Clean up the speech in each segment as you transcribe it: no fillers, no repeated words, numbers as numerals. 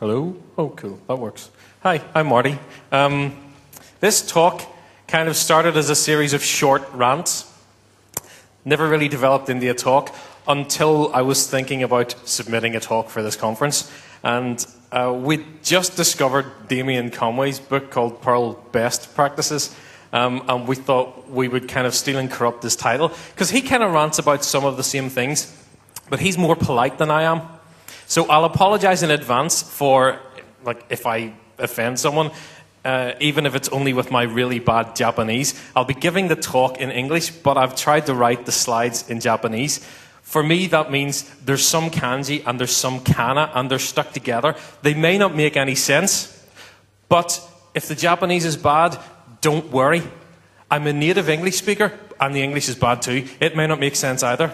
Hello? Oh, cool. That works. Hi, I'm Marty. This talk kind of started as a series of short rants. Never really developed into a talk until I was thinking about submitting a talk for this conference. And we just discovered Damien Conway's book called Perl Best Practices. And we thought we would kind of steal and corrupt his title, because he kind of rants about some of the same things, but he's more polite than I am. So I'll apologize in advance for if I offend someone, even if it's only with my really bad Japanese. I'll be giving the talk in English, but I've tried to write the slides in Japanese. For me, that means there's some kanji and there's some kana, and they're stuck together. They may not make any sense, but if the Japanese is bad, don't worry. I'm a native English speaker, and the English is bad too. It may not make sense either.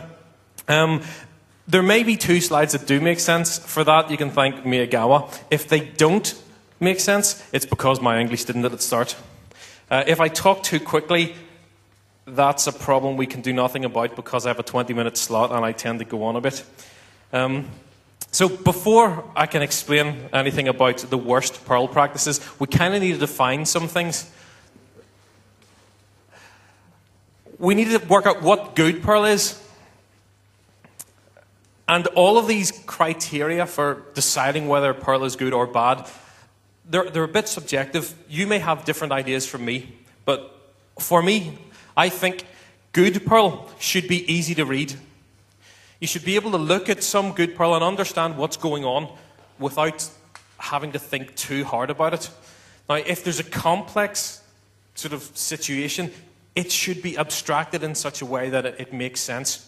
There may be two slides that do make sense. For that, you can thank Miyagawa. If they don't make sense, it's because my English didn't at the start. If I talk too quickly, that's a problem we can do nothing about, because I have a 20-minute slot and I tend to go on a bit. So before I can explain anything about the worst Perl practices, we kind of need to define some things. We need to work out what good Perl is. And all of these criteria for deciding whether Perl is good or bad, they're a bit subjective. You may have different ideas from me, but for me, I think good Perl should be easy to read. You should be able to look at some good Perl and understand what's going on without having to think too hard about it. Now, if there's a complex sort of situation, it should be abstracted in such a way that it makes sense.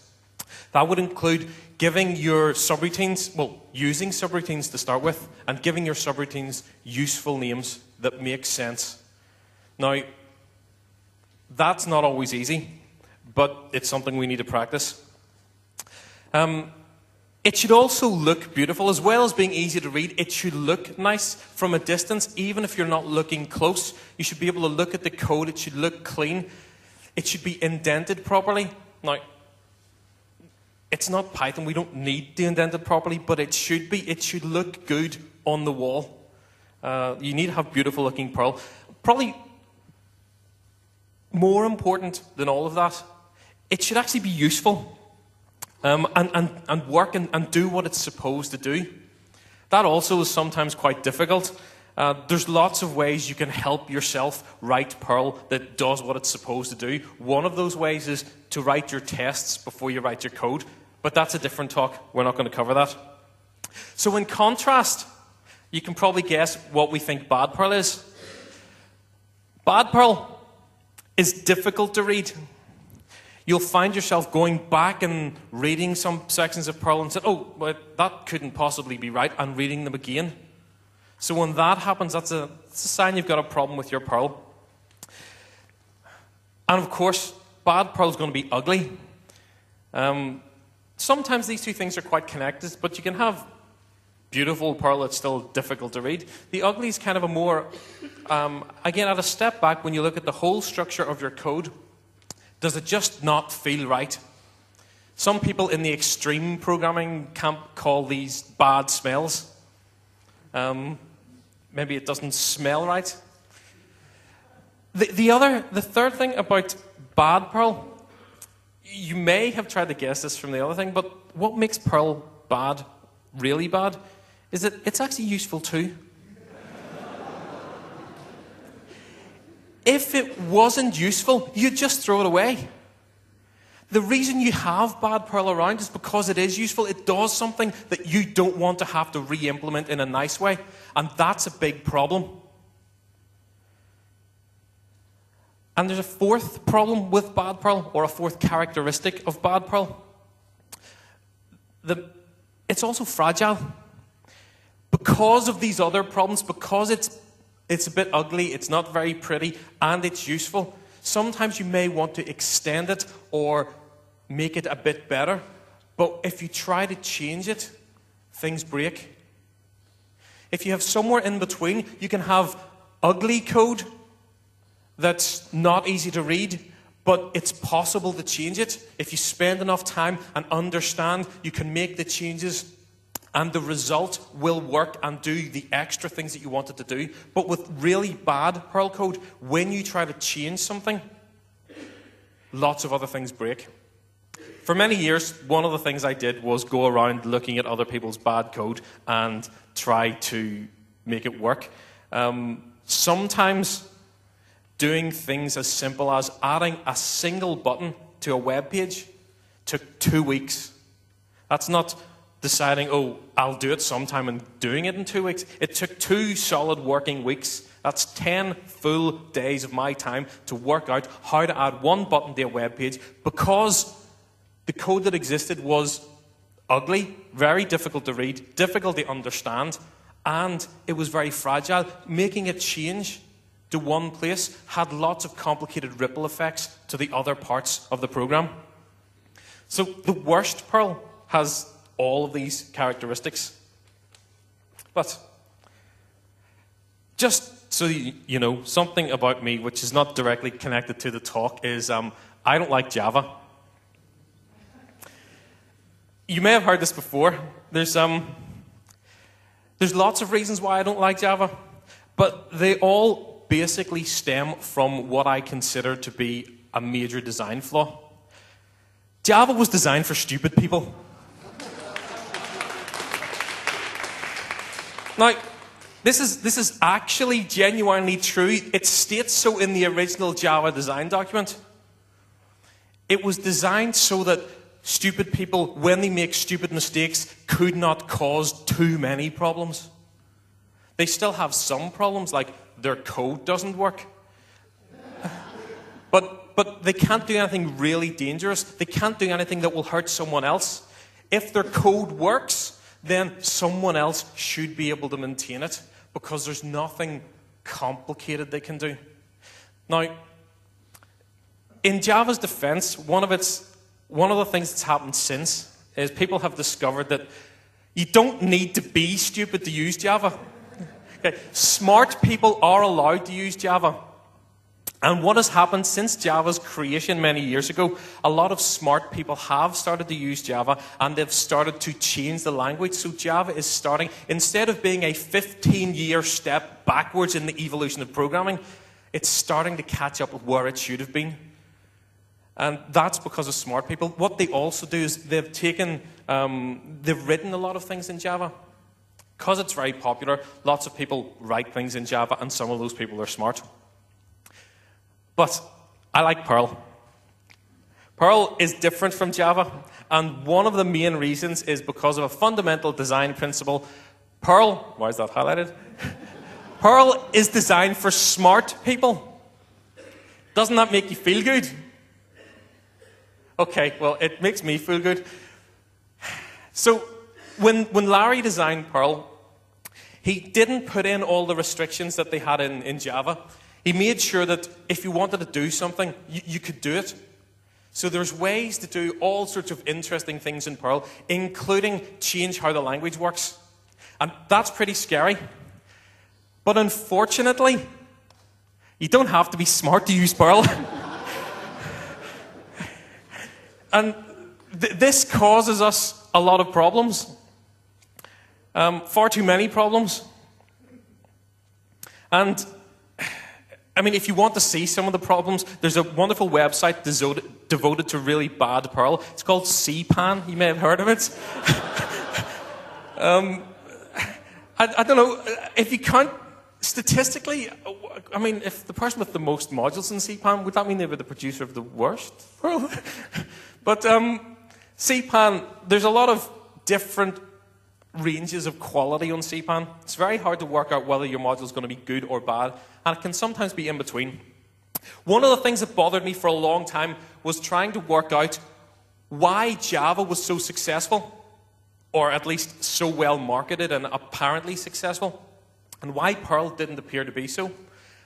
That would include giving your subroutines, using subroutines to start with, and giving your subroutines useful names that make sense. Now, that's not always easy, but it's something we need to practice. It should also look beautiful. As well as being easy to read, it should look nice from a distance, even if you're not looking close. You should be able to look at the code. It should look clean. It should be indented properly. Now, it's not Python. We don't need to indent it properly, but it should be. It should look good on the wall. You need to have beautiful looking Perl. Probably more important than all of that, it should actually be useful and work and do what it's supposed to do. That also is sometimes quite difficult. There's lots of ways you can help yourself write Perl that does what it's supposed to do. One of those ways is to write your tests before you write your code. But that's a different talk. We're not going to cover that. So in contrast, you can probably guess what we think bad Perl is. Bad Perl is difficult to read. You'll find yourself going back and reading some sections of Perl and saying, oh, well, that couldn't possibly be right, and reading them again. So when that happens, that's a sign you've got a problem with your Perl. And of course, bad Perl is going to be ugly. Sometimes these two things are quite connected, but you can have beautiful Perl that's still difficult to read. The ugly is kind of a more, again, at a step back, when you look at the whole structure of your code, does it just not feel right? Some people in the extreme programming camp call these bad smells. Maybe it doesn't smell right. The third thing about bad Perl, you may have tried to guess this from the other thing, but what makes Perl bad, really bad, is that it's actually useful too. If it wasn't useful, you'd just throw it away. The reason you have bad Perl around is because it is useful. It does something that you don't want to have to re-implement in a nice way, and that's a big problem. And there's a fourth problem with bad Perl, or a fourth characteristic of bad Perl. It's also fragile. Because of these other problems, because it's a bit ugly, it's not very pretty, and it's useful, sometimes you may want to extend it or make it a bit better. But if you try to change it, things break. If you have somewhere in between, you can have ugly code that's not easy to read, but it's possible to change it. If you spend enough time and understand, you can make the changes and the result will work and do the extra things that you want it to do. But with really bad Perl code, when you try to change something, lots of other things break. For many years, one of the things I did was go around looking at other people's bad code and try to make it work. Sometimes doing things as simple as adding a single button to a web page took 2 weeks. That's not deciding, oh, I'll do it sometime and doing it in 2 weeks. It took 2 solid working weeks. That's 10 full days of my time to work out how to add one button to a web page, because the code that existed was ugly, very difficult to read, difficult to understand, and it was very fragile. Making a change to one place had lots of complicated ripple effects to the other parts of the program. So the worst Perl has all of these characteristics. But just so you know, something about me which is not directly connected to the talk is I don't like Java. You may have heard this before. There's lots of reasons why I don't like Java, but they all basically stem from what I consider to be a major design flaw. Java was designed for stupid people. Now, this is actually genuinely true. It states so in the original Java design document. It was designed so that stupid people, when they make stupid mistakes, could not cause too many problems. They still have some problems, like their code doesn't work. But they can't do anything really dangerous. They can't do anything that will hurt someone else. If their code works, then someone else should be able to maintain it, because there's nothing complicated they can do. Now, in Java's defense, one of the things that's happened since is people have discovered that you don't need to be stupid to use Java. Okay. Smart people are allowed to use Java. And what has happened since Java's creation many years ago, a lot of smart people have started to use Java, and they've started to change the language. So Java is starting, instead of being a 15-year step backwards in the evolution of programming, it's starting to catch up with where it should have been. And that's because of smart people. What they also do is they've written a lot of things in Java. Because it's very popular, lots of people write things in Java, and some of those people are smart. But I like Perl. Perl is different from Java, and one of the main reasons is because of a fundamental design principle. Perl, why is that highlighted? Perl is designed for smart people. Doesn't that make you feel good? Okay, well, it makes me feel good. So, when Larry designed Perl, he didn't put in all the restrictions that they had in Java. He made sure that if you wanted to do something, you could do it. So there's ways to do all sorts of interesting things in Perl, including change how the language works. And that's pretty scary. But unfortunately, you don't have to be smart to use Perl. And this causes us a lot of problems. Far too many problems. And I mean, if you want to see some of the problems, there's a wonderful website devoted to really bad Perl. It's called CPAN. You may have heard of it. I don't know. If you count statistically, I mean, if the person with the most modules in CPAN, would that mean they were the producer of the worst Perl? But CPAN, there's a lot of different ranges of quality on CPAN. It's very hard to work out whether your module is going to be good or bad, and it can sometimes be in between. One of the things that bothered me for a long time was trying to work out why Java was so successful, or at least so well marketed and apparently successful, and why Perl didn't appear to be so.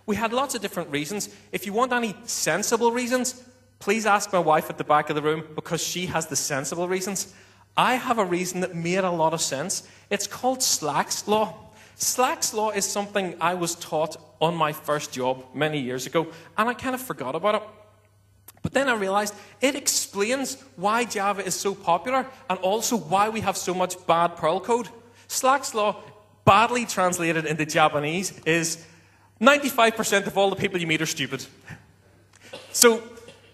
We had lots of different reasons. If you want any sensible reasons, please ask my wife at the back of the room, because she has the sensible reasons. I have a reason that made a lot of sense. It's called Slack's Law. Slack's Law is something I was taught on my first job many years ago, and I kind of forgot about it. But then I realized it explains why Java is so popular and also why we have so much bad Perl code. Slack's law, badly translated into Japanese, is 95% of all the people you meet are stupid. So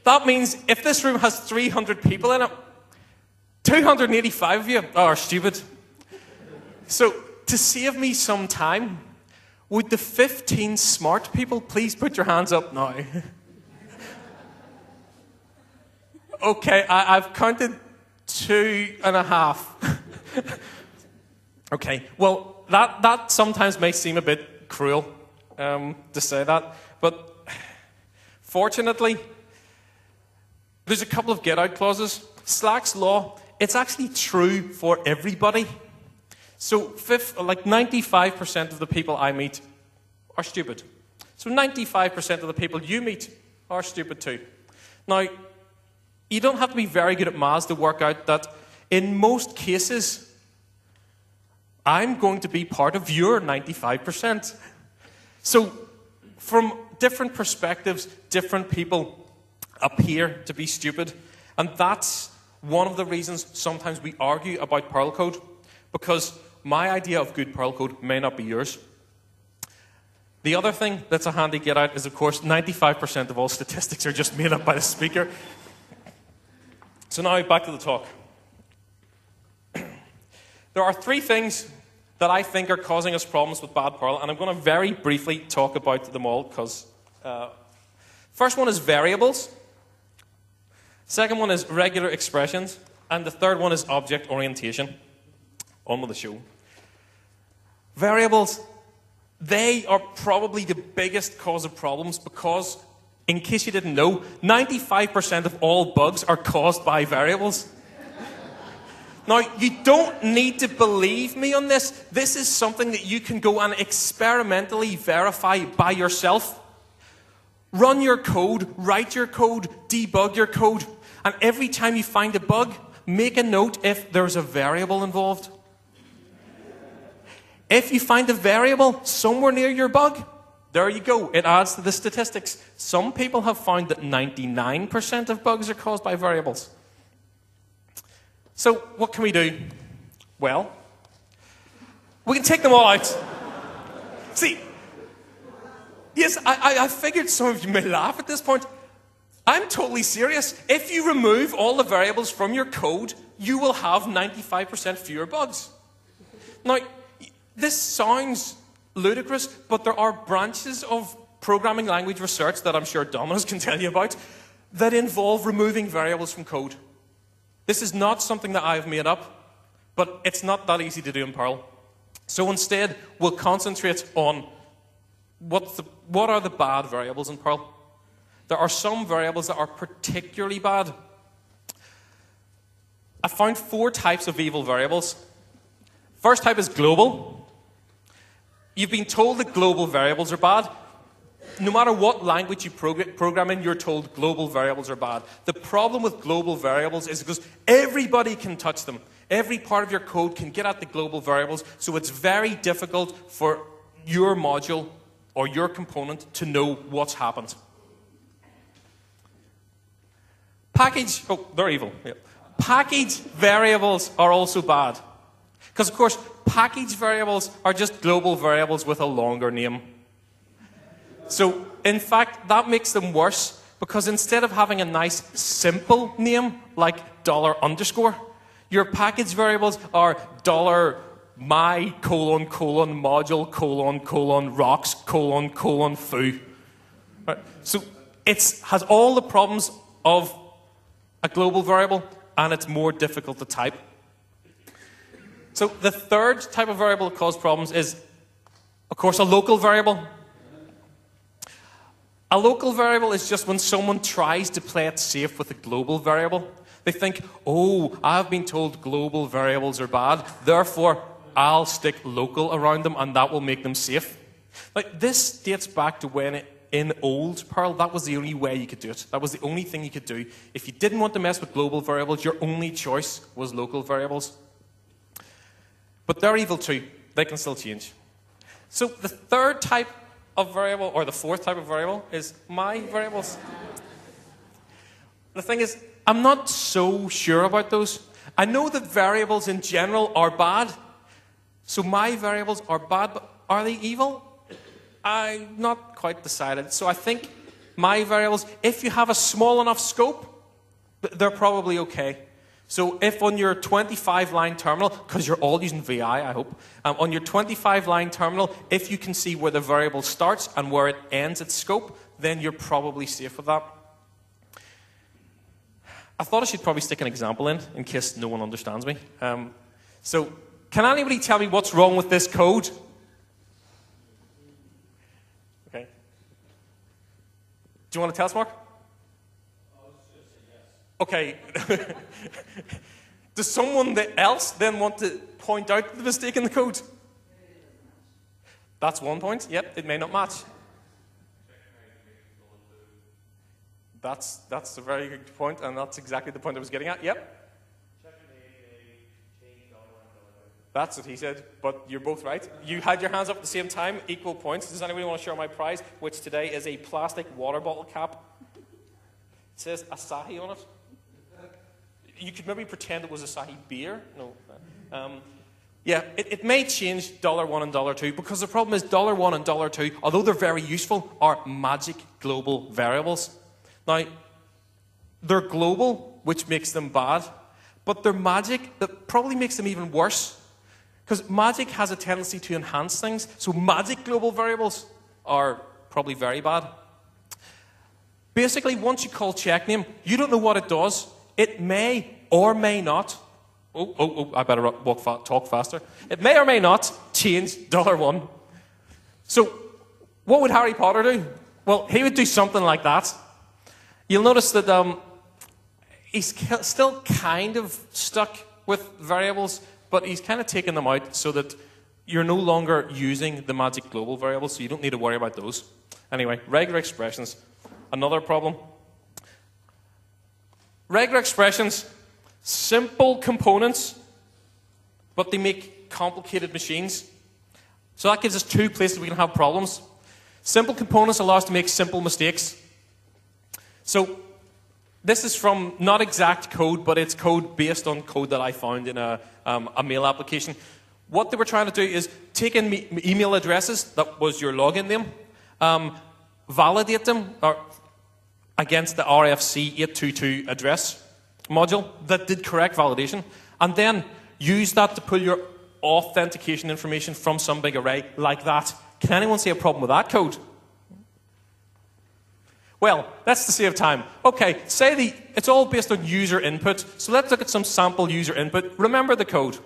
that means if this room has 300 people in it, 285 of you are stupid. So to save me some time, would the 15 smart people please put your hands up now? Okay, I've counted 2.5. Okay, well, that sometimes may seem a bit cruel to say that, but fortunately, there's a couple of get-out clauses. Slack's law, it's actually true for everybody. So, 95% of the people I meet are stupid. So 95% of the people you meet are stupid too. Now, you don't have to be very good at maths to work out that in most cases, I'm going to be part of your 95%. So, from different perspectives, different people appear to be stupid. And that's one of the reasons sometimes we argue about Perl code, because my idea of good Perl code may not be yours. The other thing that's a handy get out is, of course, 95% of all statistics are just made up by the speaker. So now back to the talk. There are 3 things that I think are causing us problems with bad Perl, and I'm going to very briefly talk about them all, because first one is variables, second one is regular expressions, and the third one is object orientation. On with the show. Variables, they are probably the biggest cause of problems because, in case you didn't know, 95% of all bugs are caused by variables. Now, you don't need to believe me on this. This is something that you can go and experimentally verify by yourself. Run your code, write your code, debug your code, and every time you find a bug, make a note if there's a variable involved. If you find a variable somewhere near your bug, there you go. It adds to the statistics. Some people have found that 99% of bugs are caused by variables. So what can we do? Well, we can take them all out. See, yes, I figured some of you may laugh at this point. I'm totally serious. If you remove all the variables from your code, you will have 95% fewer bugs. Now, this sounds ludicrous, but there are branches of programming language research that I'm sure Domino's can tell you about that involve removing variables from code. This is not something that I've made up, but it's not that easy to do in Perl. So instead, we'll concentrate on what are the bad variables in Perl. There are some variables that are particularly bad. I found 4 types of evil variables. First type is global. You've been told that global variables are bad. No matter what language you program in, you're told global variables are bad. The problem with global variables is because everybody can touch them. Every part of your code can get at the global variables, so it's very difficult for your module or your component to know what's happened. They're evil. Yeah. Package variables are also bad. Because, of course, package variables are just global variables with a longer name. So, in fact, that makes them worse, because instead of having a nice, simple name, like $_, your package variables are $my : module : rocks : foo. Right? So, it has all the problems of a global variable, and it's more difficult to type. So the third type of variable that causes problems is, of course, a local variable. A local variable is just when someone tries to play it safe with a global variable. They think, oh, I've been told global variables are bad, therefore I'll stick local around them and that will make them safe. Like, this dates back to when in old Perl, that was the only way you could do it. That was the only thing you could do. If you didn't want to mess with global variables, your only choice was local variables. But they're evil too. They can still change. So the third type of variable, or the fourth type of variable, is my variables. The thing is, I'm not so sure about those. I know that variables in general are bad. So my variables are bad, but are they evil? I'm not quite decided. So I think my variables, if you have a small enough scope, they're probably okay. So if on your 25-line terminal, because you're all using VI, I hope, on your 25-line terminal, if you can see where the variable starts and where it ends its scope, then you're probably safe with that. I thought I should probably stick an example in case no one understands me. So can anybody tell me what's wrong with this code? Okay. Do you want to tell us, Mark? Okay. Does someone else then want to point out the mistake in the code? That's one point. Yep, it may not match. That's a very good point, and that's exactly the point I was getting at. Yep. That's what he said, but you're both right. You had your hands up at the same time, equal points. Does anybody want to share my prize, which today is a plastic water bottle cap? It says Asahi on it. You could maybe pretend it was Asahi beer. No. Yeah, it may change $1 and $2, because the problem is $1 and $2, although they're very useful, are magic global variables. Now, they're global, which makes them bad, but they're magic that probably makes them even worse. Because magic has a tendency to enhance things, so magic global variables are probably very bad. Basically, once you call checkname, you don't know what it does. It may or may not, I better talk faster. It may or may not change $1. So, what would Harry Potter do? Well, he would do something like that. You'll notice that he's still kind of stuck with variables, but he's kind of taken them out so that you're no longer using the magic global variables, so you don't need to worry about those. Anyway, regular expressions, another problem. Regular expressions, simple components, but they make complicated machines. So that gives us two places we can have problems. Simple components allow us to make simple mistakes. So this is from not exact code, but it's code based on code that I found in a mail application. What they were trying to do is take in email addresses, that was your login name, validate them against the RFC 822 address module that did correct validation, and then use that to pull your authentication information from some big array like that. Can anyone see a problem with that code? Well, that's to save time. Okay, say it's all based on user input, so let's look at some sample user input. Remember the code.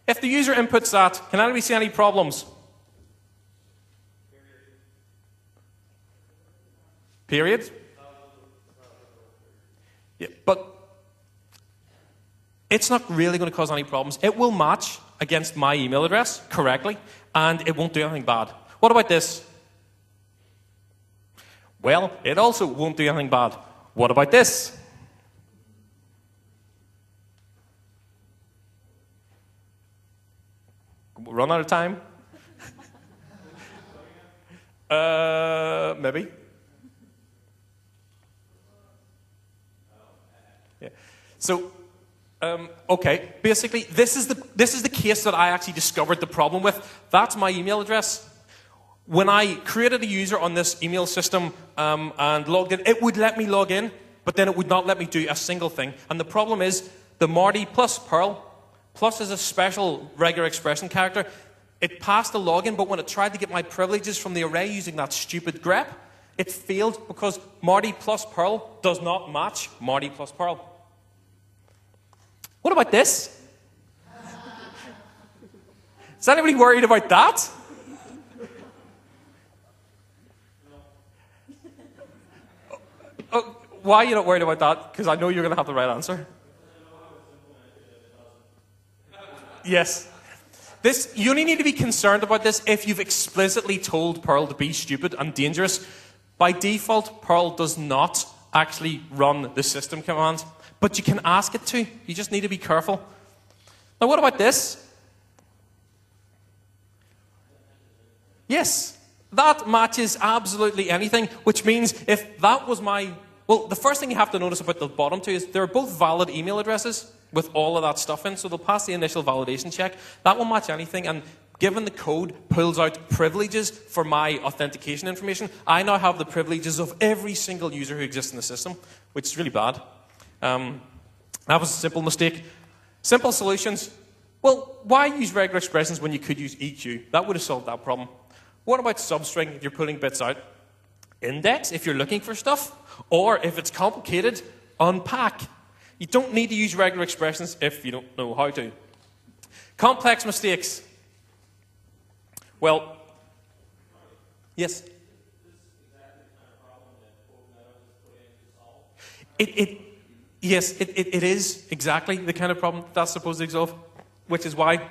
If the user inputs that, can anybody see any problems? Period? Yeah, but it's not really going to cause any problems. It will match against my email address correctly, and it won't do anything bad. What about this? Well, it also won't do anything bad. What about this? Run out of time? Maybe. Yeah. So, okay. Basically, this is the case that I actually discovered the problem with. That's my email address. When I created a user on this email system and logged in, it would let me log in, but then it would not let me do a single thing. And the problem is the Marty plus Perl, plus is a special regular expression character. It passed the login, but when it tried to get my privileges from the array using that stupid grep, it failed because Marty plus Perl does not match Marty plus Perl. What about this? Is anybody worried about that? Oh, why are you not worried about that? Because I know you're going to have the right answer. Yes. You only need to be concerned about this if you've explicitly told Perl to be stupid and dangerous. By default, Perl does not actually run the system command, but you can ask it to. You just need to be careful. Now, what about this? Yes. That matches absolutely anything, which means if that was my... Well, the first thing you have to notice about the bottom two is they're both valid email addresses with all of that stuff in, so they'll pass the initial validation check. That will match anything, and given the code pulls out privileges for my authentication information, I now have the privileges of every single user who exists in the system, which is really bad. That was a simple mistake. Simple solutions. Well, why use regular expressions when you could use EQ? That would have solved that problem. What about substring if you're pulling bits out? Index if you're looking for stuff. Or if it's complicated, unpack. You don't need to use regular expressions if you don't know how to. Complex mistakes. Well, yes? Yes, it is exactly the kind of problem that's supposed to resolve, which is why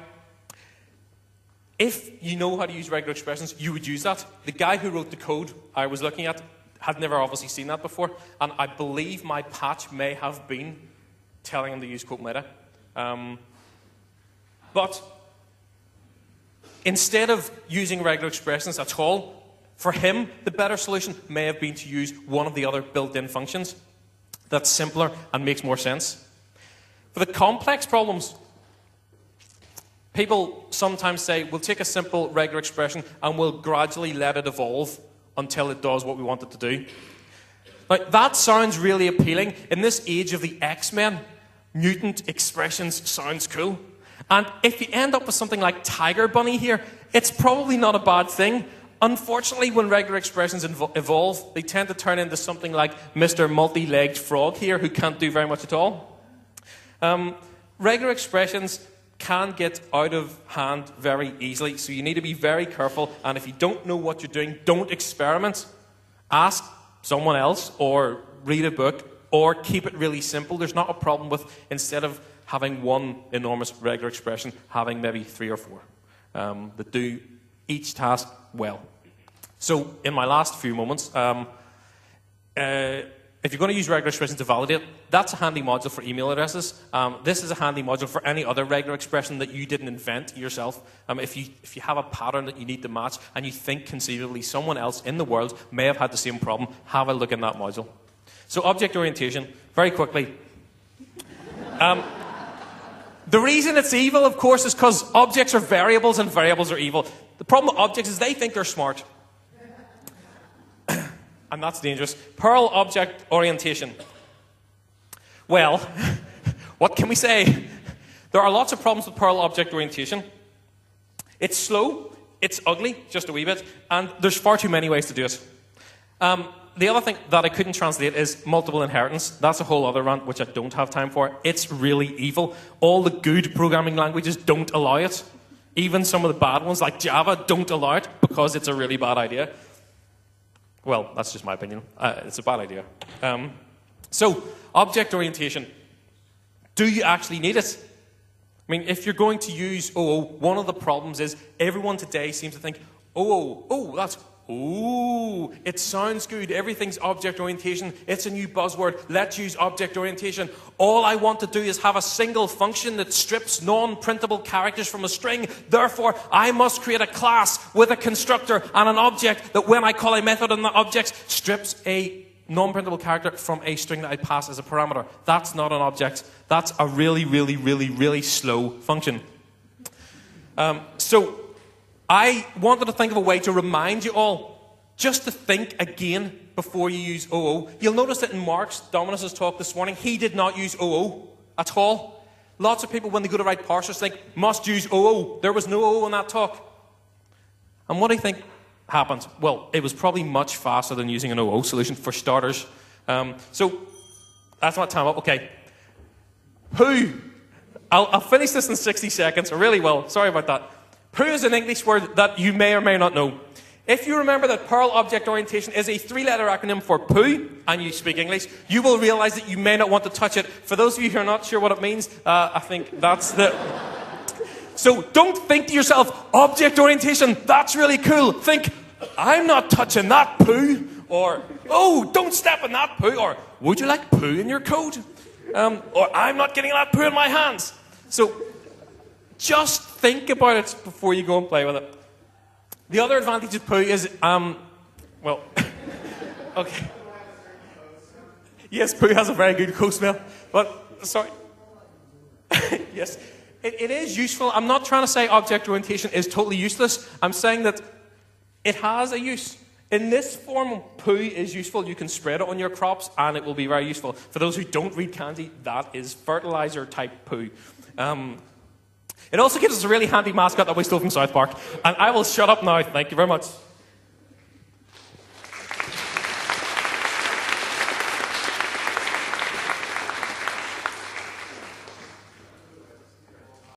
if you know how to use regular expressions, you would use that. The guy who wrote the code I was looking at had never obviously seen that before, and I believe my patch may have been telling him to use quote meta. But instead of using regular expressions at all, for him, the better solution may have been to use one of the other built-in functions that's simpler and makes more sense. For the complex problems, people sometimes say, we'll take a simple regular expression and we'll gradually let it evolve until it does what we want it to do. Now, that sounds really appealing. In this age of the X-Men, mutant expressions sounds cool. And if you end up with something like Tiger Bunny here, it's probably not a bad thing. Unfortunately, when regular expressions evolve, they tend to turn into something like Mr. Multi-Legged Frog here, who can't do very much at all. Regular expressions can get out of hand very easily, so you need to be very careful, and if you don't know what you're doing, don't experiment. Ask someone else, or read a book, or keep it really simple. There's not a problem with, instead of having one enormous regular expression, having maybe 3 or 4 that do each task well. So, in my last few moments, if you're going to use regular expressions to validate, that's a handy module for email addresses. This is a handy module for any other regular expression that you didn't invent yourself. If you have a pattern that you need to match and you think conceivably someone else in the world may have had the same problem, have a look in that module. So object orientation, very quickly. The reason it's evil, of course, is because objects are variables and variables are evil. The problem with objects is they think they're smart. And that's dangerous. Perl object orientation. Well, what can we say? There are lots of problems with Perl object orientation. It's slow, it's ugly, just a wee bit, and there's far too many ways to do it. The other thing that I couldn't translate is multiple inheritance. That's a whole other rant, which I don't have time for. It's really evil. All the good programming languages don't allow it. Even some of the bad ones, like Java, don't allow it because it's a really bad idea. Well, that's just my opinion. It's a bad idea. So, object orientation. Do you actually need it? I mean, if you're going to use OO, one of the problems is everyone today seems to think, it sounds good. Everything's object orientation. It's a new buzzword. Let's use object orientation. All I want to do is have a single function that strips non-printable characters from a string. Therefore, I must create a class with a constructor and an object that when I call a method on the object strips a non-printable character from a string that I pass as a parameter. That's not an object. That's a really, really, really, really slow function. So I wanted to think of a way to remind you all just to think again before you use OO. You'll notice that in Mark's, Dominus's talk this morning, he did not use OO at all. Lots of people, when they go to write parsers, think, must use OO. There was no OO in that talk. And what do you think happened? Well, it was probably much faster than using an OO solution, for starters. So that's my time up. Okay. Who? I'll finish this in 60 seconds. I really will. Sorry about that. Who is an English word that you may or may not know? If you remember that Perl object orientation is a 3-letter acronym for poo, and you speak English, you will realize that you may not want to touch it. For those of you who are not sure what it means, I think that's the... So don't think to yourself, object orientation, that's really cool. Think, I'm not touching that poo, or, oh, don't step in that poo, or, would you like poo in your code? Or, I'm not getting that poo in my hands. So just think about it before you go and play with it. The other advantage of poo is, well, okay. Yes, poo has a very good co-smell. But, sorry. Yes, it is useful. I'm not trying to say object orientation is totally useless. I'm saying that it has a use. In this form, poo is useful. You can spread it on your crops, and it will be very useful. For those who don't read kanji, that is fertilizer-type poo. It also gives us a really handy mascot that we stole from South Park. And I will shut up now. Thank you very much.